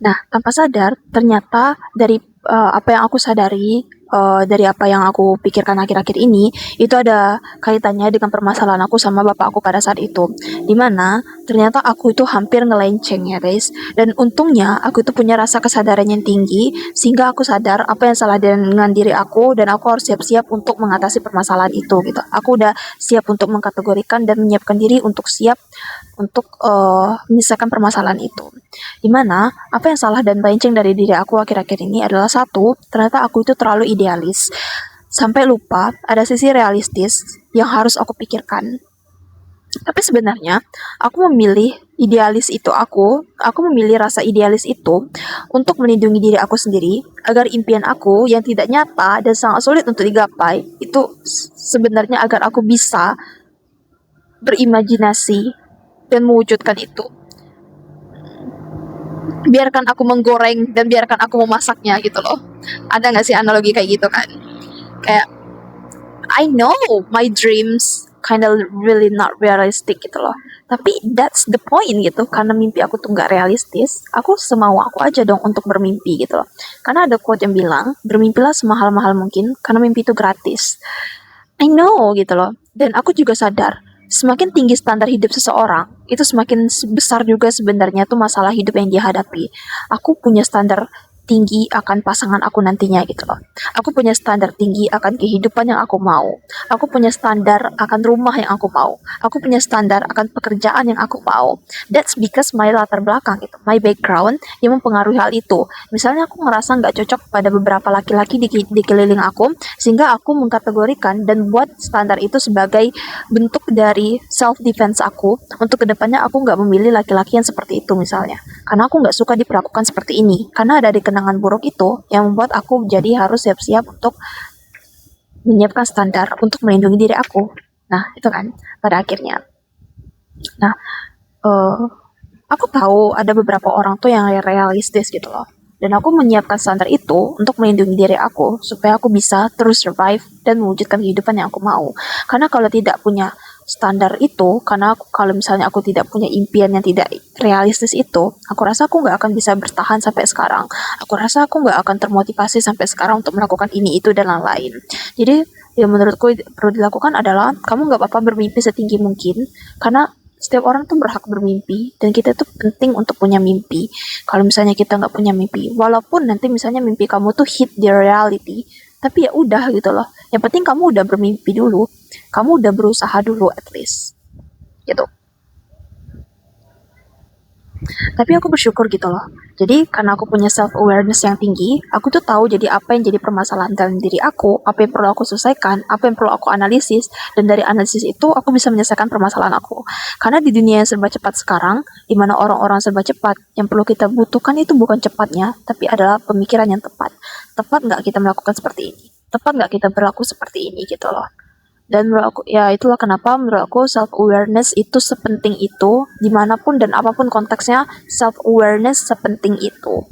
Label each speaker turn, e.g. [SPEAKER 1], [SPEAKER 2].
[SPEAKER 1] Nah, tanpa sadar, ternyata dari apa yang aku sadari, dari apa yang aku pikirkan akhir-akhir ini, itu ada kaitannya dengan permasalahan aku sama bapak aku pada saat itu. Dimana ternyata aku itu hampir ngelenceng ya guys. Dan untungnya aku itu punya rasa kesadaran yang tinggi, sehingga aku sadar apa yang salah dengan diri aku, dan aku harus siap-siap untuk mengatasi permasalahan itu gitu. Aku udah siap untuk mengkategorikan dan menyiapkan diri untuk siap untuk menyelesaikan permasalahan itu. Dimana apa yang salah dan melenceng dari diri aku akhir-akhir ini adalah satu, ternyata aku itu terlalu idealis. Sampai lupa ada sisi realistis yang harus aku pikirkan. Tapi sebenarnya aku memilih idealis itu aku memilih rasa idealis itu untuk melindungi diri aku sendiri agar impian aku yang tidak nyata dan sangat sulit untuk digapai itu sebenarnya agar aku bisa berimajinasi dan mewujudkan itu. Biarkan aku menggoreng dan biarkan aku memasaknya gitu loh. Ada nggak sih analogi kayak gitu kan? Kayak I know my dreams kinda really not realistic gitu loh. Tapi that's the point gitu. Karena mimpi aku tuh nggak realistis, aku semau aku aja dong untuk bermimpi gitu loh. Karena ada quote yang bilang, bermimpilah semahal-mahal mungkin karena mimpi itu gratis. I know gitu loh. Dan aku juga sadar, semakin tinggi standar hidup seseorang, itu semakin besar juga sebenarnya tuh masalah hidup yang dia hadapi. Aku punya standar tinggi akan pasangan aku nantinya gitu loh. Aku punya standar tinggi akan kehidupan yang aku mau. Aku punya standar akan rumah yang aku mau. Aku punya standar akan pekerjaan yang aku mau. That's because my latar belakang gitu, my background yang mempengaruhi hal itu. Misalnya aku ngerasa nggak cocok pada beberapa laki-laki di keliling aku, sehingga aku mengkategorikan dan buat standar itu sebagai bentuk dari self defense aku untuk kedepannya aku nggak memilih laki-laki yang seperti itu misalnya, karena aku nggak suka diperlakukan seperti ini, karena ada kenangan buruk itu yang membuat aku jadi harus siap-siap untuk menyiapkan standar untuk melindungi diri aku. Nah itu kan pada akhirnya. Nah uh, aku tahu ada beberapa orang tuh yang realistis gitu loh. Dan aku menyiapkan standar itu untuk melindungi diri aku supaya aku bisa terus survive dan mewujudkan kehidupan yang aku mau. Karena kalau tidak punya standar itu, karena kalau misalnya aku tidak punya impian yang tidak realistis itu, aku rasa aku nggak akan bisa bertahan sampai sekarang. Aku rasa aku nggak akan termotivasi sampai sekarang untuk melakukan ini itu dan lain-lain. Jadi yang menurutku perlu dilakukan adalah kamu nggak apa-apa bermimpi setinggi mungkin, karena setiap orang tuh berhak bermimpi dan kita tuh penting untuk punya mimpi. Kalau misalnya kita nggak punya mimpi, walaupun nanti misalnya mimpi kamu tuh hit the reality, tapi ya udah gitu loh. Yang penting kamu udah bermimpi dulu, kamu udah berusaha dulu at least, gitu. Tapi aku bersyukur gitu loh. Jadi karena aku punya self awareness yang tinggi, aku tuh tahu jadi apa yang jadi permasalahan dalam diri aku, apa yang perlu aku selesaikan, apa yang perlu aku analisis, dan dari analisis itu aku bisa menyelesaikan permasalahan aku. Karena di dunia yang serba cepat sekarang, di mana orang-orang serba cepat, yang perlu kita butuhkan itu bukan cepatnya, tapi adalah pemikiran yang tepat. Tepat nggak kita melakukan seperti ini? Tepat nggak kita berlaku seperti ini gitu loh. Dan menurut aku, ya itulah kenapa menurut aku self awareness itu sepenting itu, dimanapun dan apapun konteksnya, self awareness sepenting itu.